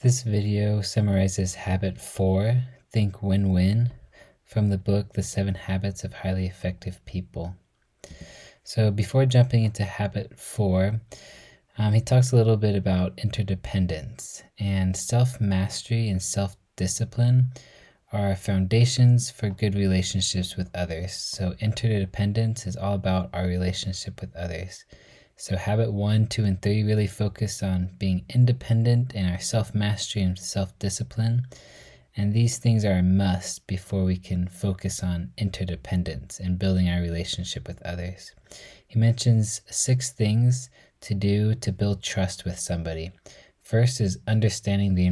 This video summarizes Habit 4, Think Win-Win, from the book The 7 Habits of Highly Effective People. So before jumping into Habit 4, he talks a little bit about interdependence, and self-mastery and self-discipline are foundations for good relationships with others. So interdependence is all about our relationship with others. So habit 1, 2, and 3 really focus on being independent and our self-mastery and self-discipline. And these things are a must before we can focus on interdependence and building our relationship with others. He mentions 6 things to do to build trust with somebody. First is understanding the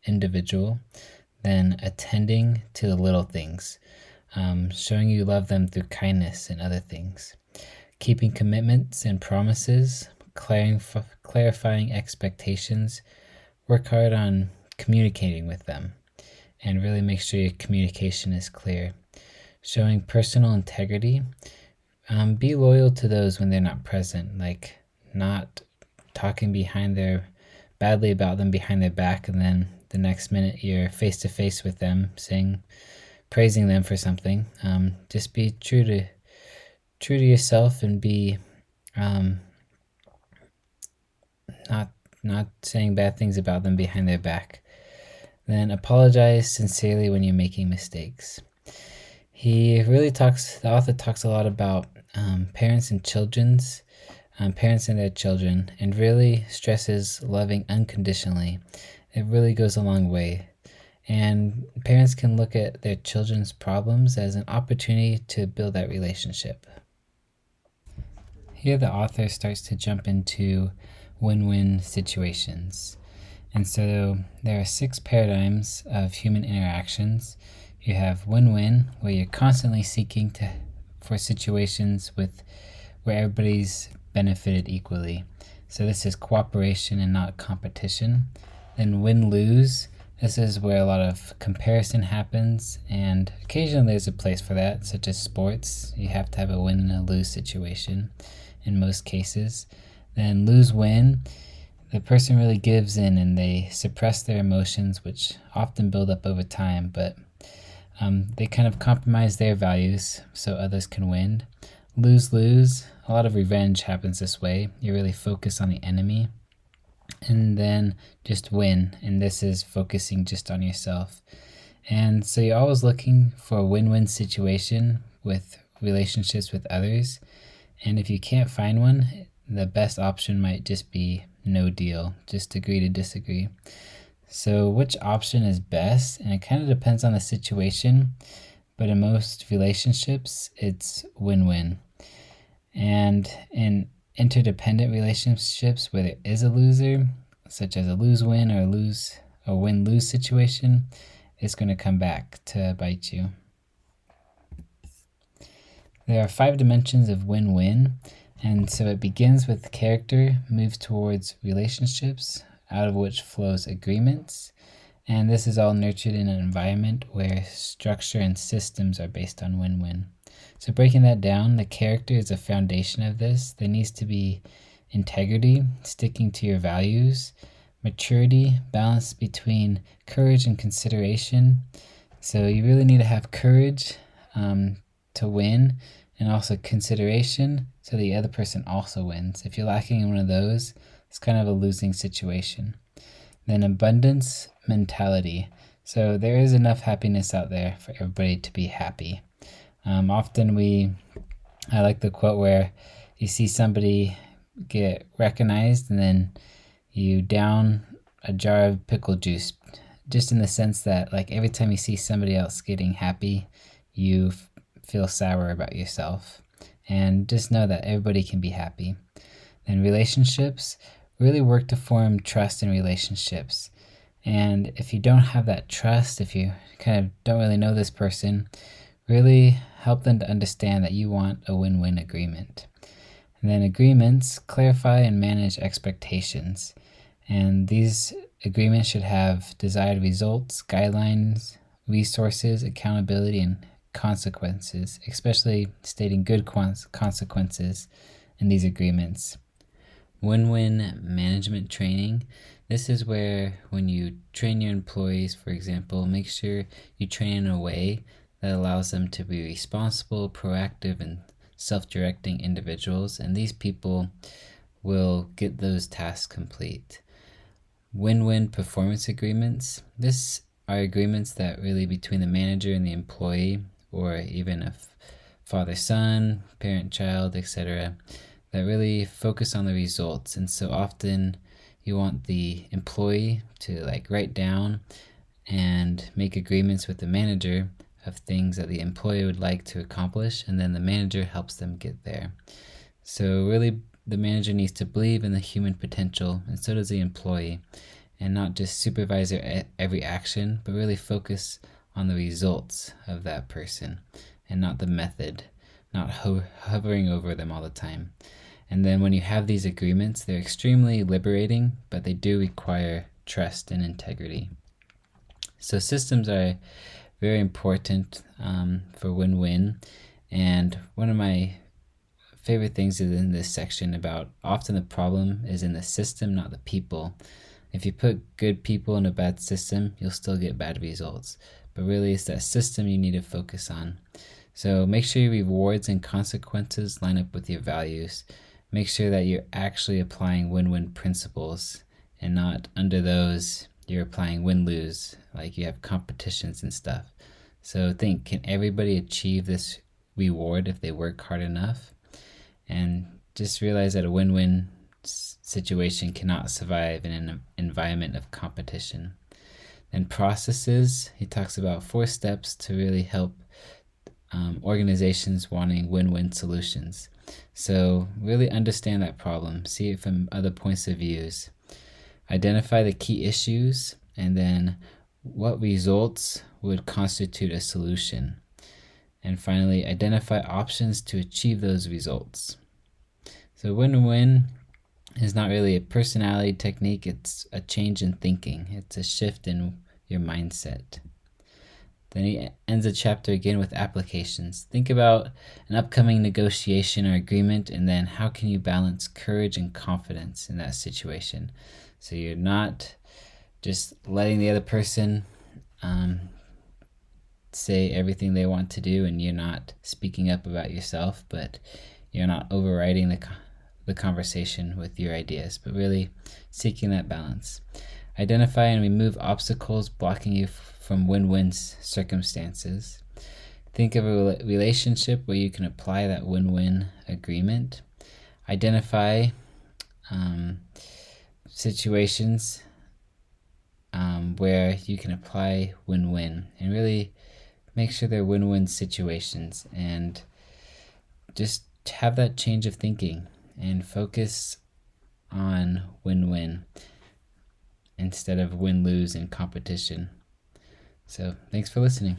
individual, then attending to the little things, showing you love them through kindness and other things. Keeping commitments and promises, clarifying expectations, work hard on communicating with them, and really make sure your communication is clear. Showing personal integrity, be loyal to those when they're not present, like not talking badly about them behind their back, and then the next minute you're face to face with them praising them for something. Just be true to yourself and be not saying bad things about them behind their back. Then apologize sincerely when you're making mistakes. The author talks a lot about parents and their children, and really stresses loving unconditionally. It really goes a long way. And parents can look at their children's problems as an opportunity to build that relationship. Here the author starts to jump into win-win situations. And so there are 6 paradigms of human interactions. You have win-win, where you're constantly seeking for situations where everybody's benefited equally. So this is cooperation and not competition. Then win-lose. This is where a lot of comparison happens, and occasionally there's a place for that, such as sports. You have to have a win and a lose situation in most cases. Then lose-win. The person really gives in and they suppress their emotions, which often build up over time, but they kind of compromise their values so others can win. Lose-lose. A lot of revenge happens this way. You really focus on the enemy. And then just win, and this is focusing just on yourself. And so you're always looking for a win-win situation with relationships with others, and if you can't find one, the best option might just be no deal, just agree to disagree. So which option is best? And it kind of depends on the situation, but in most relationships it's win-win. And in interdependent relationships where there is a loser, such as a lose-win or a win-lose situation, it's going to come back to bite you. There are 5 dimensions of win-win, and so it begins with character, moves towards relationships, out of which flows agreements, and this is all nurtured in an environment where structure and systems are based on win-win. So breaking that down, the character is a foundation of this. There needs to be integrity, sticking to your values, maturity, balance between courage and consideration. So you really need to have courage to win, and also consideration so the other person also wins. If you're lacking in one of those, it's kind of a losing situation. Then abundance mentality. So there is enough happiness out there for everybody to be happy. Often I like the quote where you see somebody get recognized and then you down a jar of pickle juice, just in the sense that like every time you see somebody else getting happy, you feel sour about yourself. And just know that everybody can be happy. Then relationships, really work to form trust in relationships. And if you don't have that trust, if you kind of don't really know this person, really help them to understand that you want a win-win agreement. And then agreements, clarify and manage expectations. And these agreements should have desired results, guidelines, resources, accountability, and consequences, especially stating good consequences in these agreements. Win-win management training. This is where when you train your employees, for example, make sure you train in a way that allows them to be responsible, proactive, and self-directing individuals, and these people will get those tasks complete. Win-win performance agreements. This are agreements that really between the manager and the employee, or even a father-son, parent-child, etc., that really focus on the results. And so often you want the employee to write down and make agreements with the manager of things that the employee would like to accomplish, and then the manager helps them get there. So really the manager needs to believe in the human potential, and so does the employee, and not just supervise every action, but really focus on the results of that person and not the method, not hovering over them all the time. And then when you have these agreements, they're extremely liberating, but they do require trust and integrity. So systems are very important for win-win. And one of my favorite things is in this section about often the problem is in the system, not the people. If you put good people in a bad system, you'll still get bad results. But really, it's that system you need to focus on. So make sure your rewards and consequences line up with your values. Make sure that you're actually applying win-win principles and not under those you're applying win-lose, like you have competitions and stuff. So think, can everybody achieve this reward if they work hard enough? And just realize that a win-win situation cannot survive in an environment of competition. And processes, he talks about 4 steps to really help organizations wanting win-win solutions. So really understand that problem, see it from other points of views, identify the key issues, and then what results would constitute a solution. And finally, identify options to achieve those results. So win-win is not really a personality technique, it's a change in thinking. It's a shift in your mindset. Then he ends the chapter again with applications. Think about an upcoming negotiation or agreement, and then how can you balance courage and confidence in that situation? So you're not just letting the other person say everything they want to do, and you're not speaking up about yourself, but you're not overriding the conversation with your ideas, but really seeking that balance. Identify and remove obstacles blocking you from win-win circumstances. Think of a relationship where you can apply that win-win agreement. Identify situations where you can apply win-win, and really make sure they're win-win situations, and just have that change of thinking and focus on win-win instead of win-lose in competition. So thanks for listening.